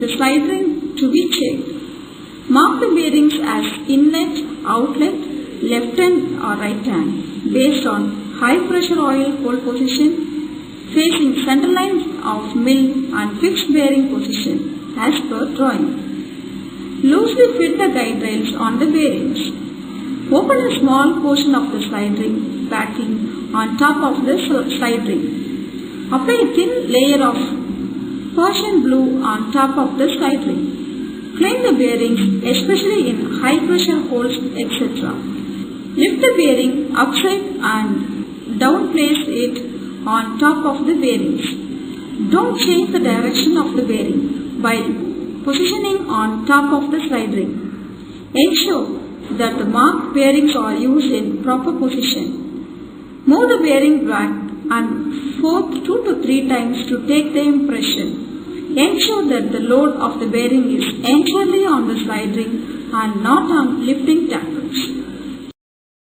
the slide ring to be checked. Mark the bearings as inlet, outlet, left hand or right hand based on high pressure oil hole position, facing center lines of mill and fixed bearing position as per drawing. Loosely fit the guide rails on the bearings. Open a small portion of the slide ring backing on top of the slide ring. Apply a thin layer of Persian blue on top of the slide ring. Clean the bearings, especially in high pressure holes, etc. Lift the bearing upside and down, place it on top of the bearings. Don't change the direction of the bearing by positioning on top of the slide ring. Ensure that the marked bearings are used in proper position. Move the bearing back and forth 2 to 3 times to take the impression. Ensure that the load of the bearing is entirely on the slide ring and not on lifting